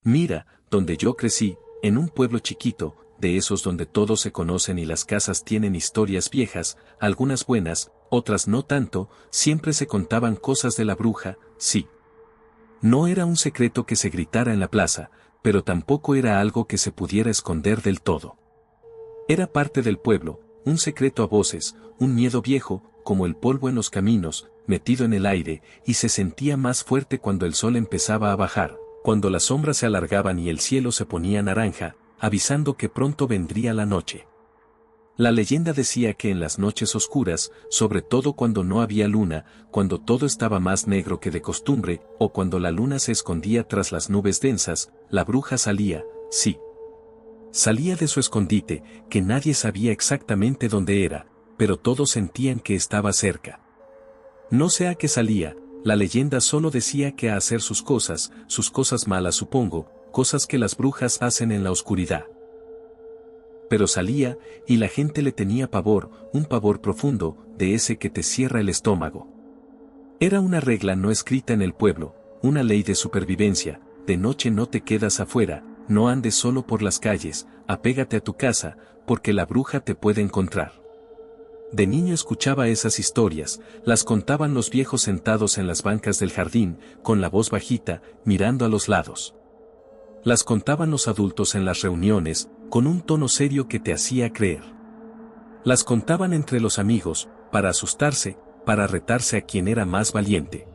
Mira, donde yo crecí, en un pueblo chiquito, de esos donde todos se conocen y las casas tienen historias viejas, algunas buenas, otras no tanto, siempre se contaban cosas de la bruja, sí. No era un secreto que se gritara en la plaza, pero tampoco era algo que se pudiera esconder del todo. Era parte del pueblo, un secreto a voces, un miedo viejo, como el polvo en los caminos, metido en el aire, y se sentía más fuerte cuando el sol empezaba a bajar, cuando las sombras se alargaban y el cielo se ponía naranja, avisando que pronto vendría la noche. La leyenda decía que en las noches oscuras, sobre todo cuando no había luna, cuando todo estaba más negro que de costumbre, o cuando la luna se escondía tras las nubes densas, la bruja salía, sí. Salía de su escondite, que nadie sabía exactamente dónde era, pero todos sentían que estaba cerca. No sé a qué salía, la leyenda solo decía que a hacer sus cosas malas supongo, cosas que las brujas hacen en la oscuridad. Pero salía, y la gente le tenía pavor, un pavor profundo, de ese que te cierra el estómago. Era una regla no escrita en el pueblo, una ley de supervivencia, de noche no te quedas afuera, no andes solo por las calles, apégate a tu casa, porque la bruja te puede encontrar. De niño escuchaba esas historias, las contaban los viejos sentados en las bancas del jardín, con la voz bajita, mirando a los lados. Las contaban los adultos en las reuniones, con un tono serio que te hacía creer. Las contaban entre los amigos, para asustarse, para retarse a quien era más valiente.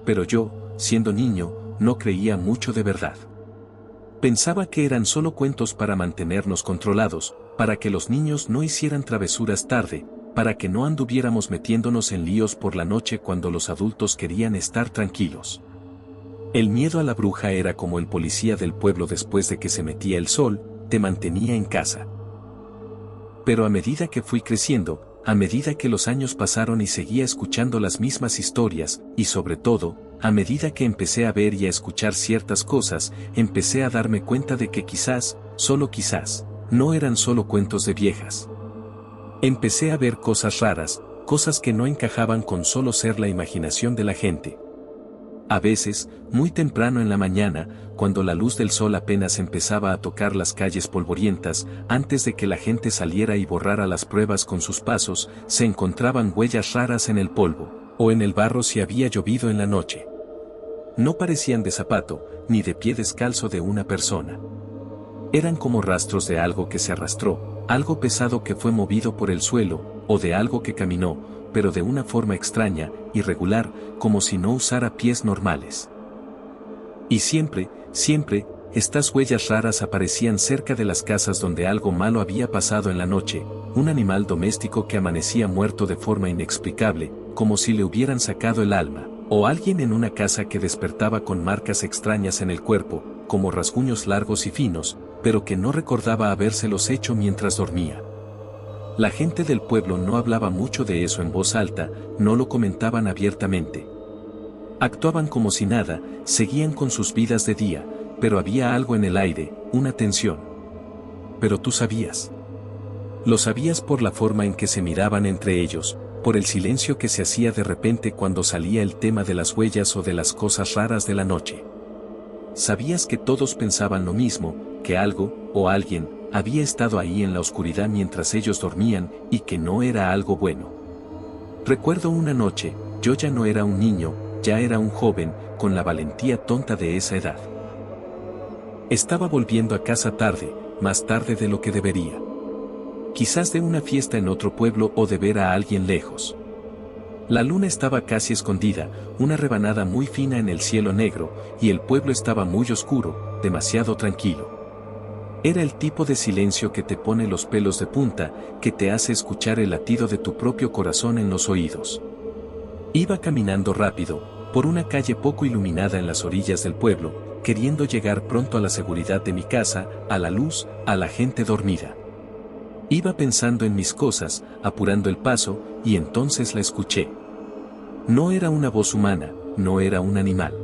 Pero yo, siendo niño, no creía mucho de verdad. Pensaba que eran solo cuentos para mantenernos controlados, para que los niños no hicieran travesuras tarde, para que no anduviéramos metiéndonos en líos por la noche cuando los adultos querían estar tranquilos. El miedo a la bruja era como el policía del pueblo después de que se metía el sol, te mantenía en casa. Pero a medida que fui creciendo, a medida que los años pasaron y seguía escuchando las mismas historias, y sobre todo, a medida que empecé a ver y a escuchar ciertas cosas, empecé a darme cuenta de que quizás, solo quizás, no eran solo cuentos de viejas. Empecé a ver cosas raras, cosas que no encajaban con solo ser la imaginación de la gente. A veces, muy temprano en la mañana, cuando la luz del sol apenas empezaba a tocar las calles polvorientas, antes de que la gente saliera y borrara las pruebas con sus pasos, se encontraban huellas raras en el polvo, o en el barro si había llovido en la noche. No parecían de zapato, ni de pie descalzo de una persona. Eran como rastros de algo que se arrastró, algo pesado que fue movido por el suelo, o de algo que caminó, pero de una forma extraña, irregular, como si no usara pies normales. Y siempre, estas huellas raras aparecían cerca de las casas donde algo malo había pasado en la noche, un animal doméstico que amanecía muerto de forma inexplicable, como si le hubieran sacado el alma, o alguien en una casa que despertaba con marcas extrañas en el cuerpo, como rasguños largos y finos, pero que no recordaba habérselos hecho mientras dormía. La gente del pueblo no hablaba mucho de eso en voz alta, no lo comentaban abiertamente. Actuaban como si nada, seguían con sus vidas de día, pero había algo en el aire, una tensión. Pero tú sabías. Lo sabías por la forma en que se miraban entre ellos, por el silencio que se hacía de repente cuando salía el tema de las huellas o de las cosas raras de la noche. Sabías que todos pensaban lo mismo, que algo, o alguien, había estado ahí en la oscuridad mientras ellos dormían, y que no era algo bueno. Recuerdo una noche, yo ya no era un niño, ya era un joven, con la valentía tonta de esa edad. Estaba volviendo a casa tarde, más tarde de lo que debería. Quizás de una fiesta en otro pueblo o de ver a alguien lejos. La luna estaba casi escondida, una rebanada muy fina en el cielo negro, y el pueblo estaba muy oscuro, demasiado tranquilo. Era el tipo de silencio que te pone los pelos de punta, que te hace escuchar el latido de tu propio corazón en los oídos. Iba caminando rápido, por una calle poco iluminada en las orillas del pueblo, queriendo llegar pronto a la seguridad de mi casa, a la luz, a la gente dormida. Iba pensando en mis cosas, apurando el paso, y entonces la escuché. No era una voz humana, no era un animal.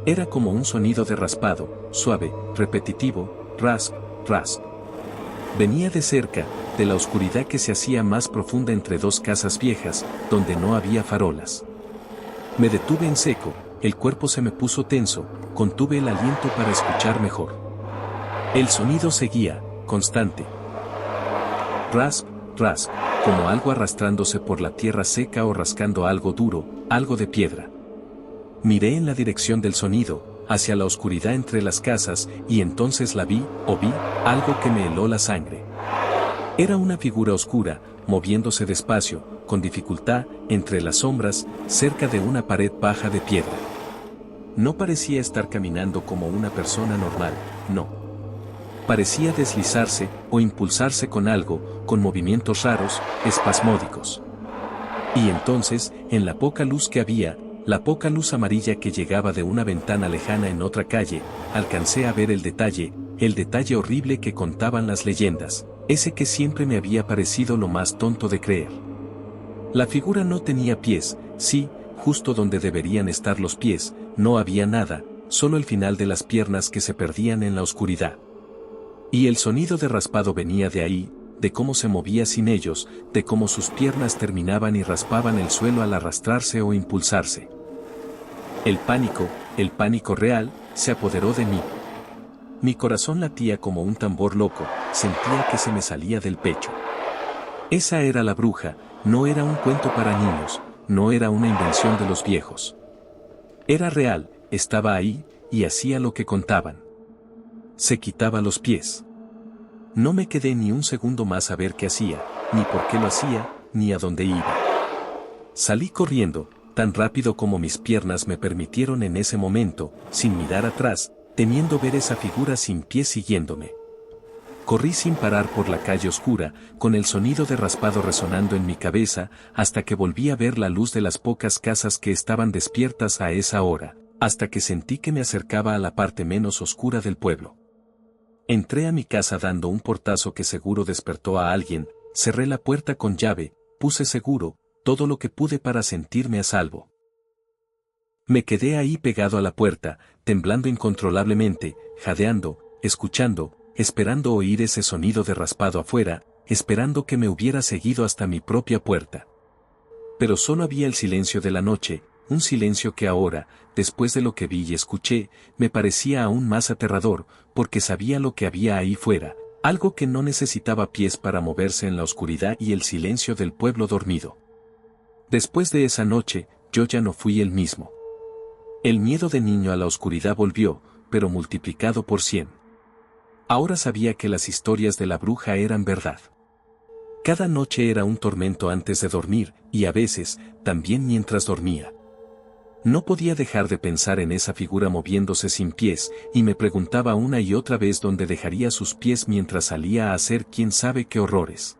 Era como un sonido de raspado, suave, repetitivo, rasp, rasp. Venía de cerca, de la oscuridad que se hacía más profunda entre dos casas viejas, donde no había farolas. Me detuve en seco, el cuerpo se me puso tenso, contuve el aliento para escuchar mejor. El sonido seguía, constante. Rasp, rasp, como algo arrastrándose por la tierra seca o rascando algo duro, algo de piedra. Miré en la dirección del sonido, hacia la oscuridad entre las casas, y entonces la vi, o vi, algo que me heló la sangre. Era una figura oscura, moviéndose despacio, con dificultad, entre las sombras, cerca de una pared baja de piedra. No parecía estar caminando como una persona normal, no. Parecía deslizarse, o impulsarse con algo, con movimientos raros, espasmódicos. Y entonces, en la poca luz que había, la poca luz amarilla que llegaba de una ventana lejana en otra calle, alcancé a ver el detalle horrible que contaban las leyendas, ese que siempre me había parecido lo más tonto de creer. La figura no tenía pies, sí, justo donde deberían estar los pies, no había nada, solo el final de las piernas que se perdían en la oscuridad. Y el sonido de raspado venía de ahí, de cómo se movía sin ellos, de cómo sus piernas terminaban y raspaban el suelo al arrastrarse o impulsarse. El pánico real, se apoderó de mí. Mi corazón latía como un tambor loco, sentía que se me salía del pecho. Esa era la bruja, no era un cuento para niños, no era una invención de los viejos. Era real, estaba ahí, y hacía lo que contaban. Se quitaba los pies. No me quedé ni un segundo más a ver qué hacía, ni por qué lo hacía, ni a dónde iba. Salí corriendo, tan rápido como mis piernas me permitieron en ese momento, sin mirar atrás, temiendo ver esa figura sin pies siguiéndome. Corrí sin parar por la calle oscura, con el sonido de raspado resonando en mi cabeza, hasta que volví a ver la luz de las pocas casas que estaban despiertas a esa hora, hasta que sentí que me acercaba a la parte menos oscura del pueblo. Entré a mi casa dando un portazo que seguro despertó a alguien, cerré la puerta con llave, puse seguro, todo lo que pude para sentirme a salvo. Me quedé ahí pegado a la puerta, temblando incontrolablemente, jadeando, escuchando, esperando oír ese sonido de raspado afuera, esperando que me hubiera seguido hasta mi propia puerta. Pero solo había el silencio de la noche, un silencio que ahora, después de lo que vi y escuché, me parecía aún más aterrador, porque sabía lo que había ahí fuera, algo que no necesitaba pies para moverse en la oscuridad y el silencio del pueblo dormido. Después de esa noche, yo ya no fui el mismo. El miedo de niño a la oscuridad volvió, pero multiplicado por 100. Ahora sabía que las historias de la bruja eran verdad. Cada noche era un tormento antes de dormir, y a veces, también mientras dormía. No podía dejar de pensar en esa figura moviéndose sin pies, y me preguntaba una y otra vez dónde dejaría sus pies mientras salía a hacer quién sabe qué horrores.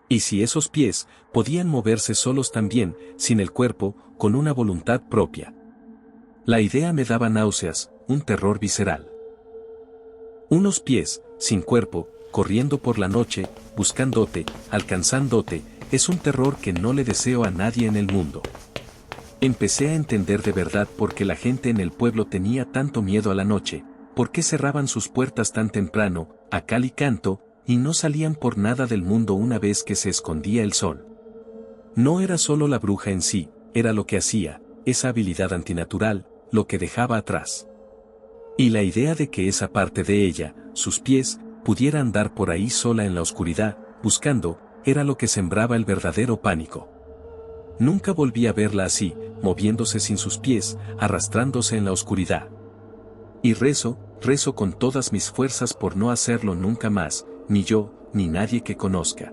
Y si esos pies podían moverse solos también, sin el cuerpo, con una voluntad propia. La idea me daba náuseas, un terror visceral. Unos pies, sin cuerpo, corriendo por la noche, buscándote, alcanzándote, es un terror que no le deseo a nadie en el mundo. Empecé a entender de verdad por qué la gente en el pueblo tenía tanto miedo a la noche, por qué cerraban sus puertas tan temprano, a cal y canto, y no salían por nada del mundo una vez que se escondía el sol. No era solo la bruja en sí, era lo que hacía, esa habilidad antinatural, lo que dejaba atrás. Y la idea de que esa parte de ella, sus pies, pudiera andar por ahí sola en la oscuridad, buscando, era lo que sembraba el verdadero pánico. Nunca volví a verla así, moviéndose sin sus pies, arrastrándose en la oscuridad. Y rezo con todas mis fuerzas por no hacerlo nunca más, ni yo, ni nadie que conozca.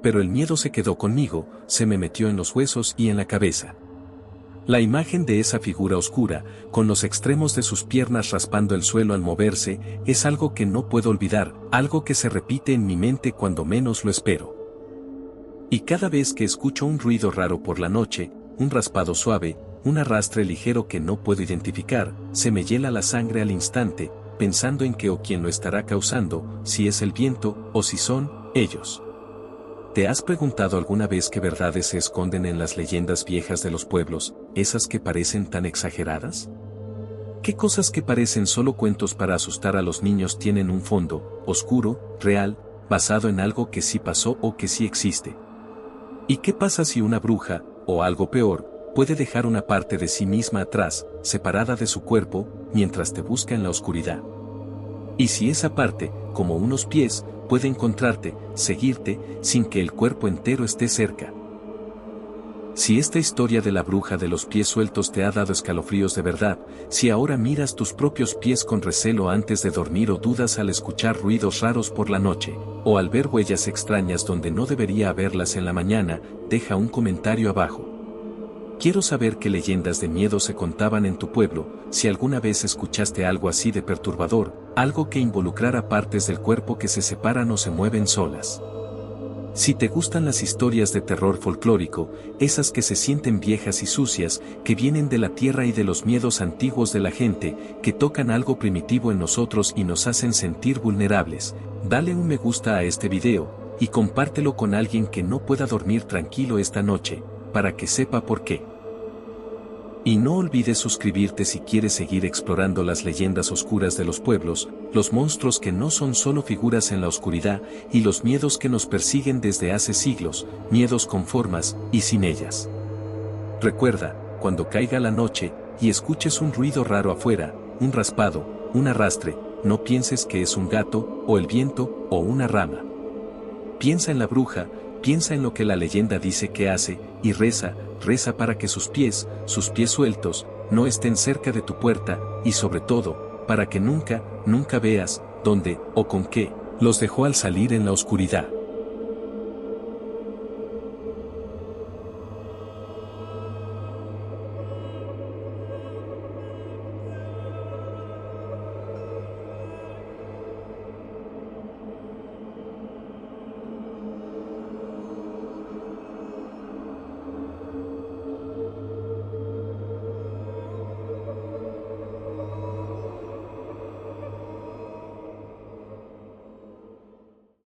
Pero el miedo se quedó conmigo, se me metió en los huesos y en la cabeza. La imagen de esa figura oscura, con los extremos de sus piernas raspando el suelo al moverse, es algo que no puedo olvidar, algo que se repite en mi mente cuando menos lo espero. Y cada vez que escucho un ruido raro por la noche, un raspado suave, un arrastre ligero que no puedo identificar, se me hiela la sangre al instante, pensando en qué o quién lo estará causando, si es el viento, o si son ellos. ¿Te has preguntado alguna vez qué verdades se esconden en las leyendas viejas de los pueblos, esas que parecen tan exageradas? ¿Qué cosas que parecen solo cuentos para asustar a los niños tienen un fondo, oscuro, real, basado en algo que sí pasó o que sí existe? ¿Y qué pasa si una bruja, o algo peor, puede dejar una parte de sí misma atrás, separada de su cuerpo, mientras te busca en la oscuridad. Y si esa parte, como unos pies, puede encontrarte, seguirte, sin que el cuerpo entero esté cerca. Si esta historia de la bruja de los pies sueltos te ha dado escalofríos de verdad, si ahora miras tus propios pies con recelo antes de dormir o dudas al escuchar ruidos raros por la noche, o al ver huellas extrañas donde no debería haberlas en la mañana, deja un comentario abajo. Quiero saber qué leyendas de miedo se contaban en tu pueblo, si alguna vez escuchaste algo así de perturbador, algo que involucrara partes del cuerpo que se separan o se mueven solas. Si te gustan las historias de terror folclórico, esas que se sienten viejas y sucias, que vienen de la tierra y de los miedos antiguos de la gente, que tocan algo primitivo en nosotros y nos hacen sentir vulnerables, dale un me gusta a este video, y compártelo con alguien que no pueda dormir tranquilo esta noche, para que sepa por qué. Y no olvides suscribirte si quieres seguir explorando las leyendas oscuras de los pueblos, los monstruos que no son solo figuras en la oscuridad, y los miedos que nos persiguen desde hace siglos, miedos con formas, y sin ellas. Recuerda, cuando caiga la noche, y escuches un ruido raro afuera, un raspado, un arrastre, no pienses que es un gato, o el viento, o una rama. Piensa en la bruja, piensa en lo que la leyenda dice que hace, y reza para que sus pies sueltos, no estén cerca de tu puerta, y sobre todo, para que nunca veas, dónde, o con qué, los dejó al salir en la oscuridad.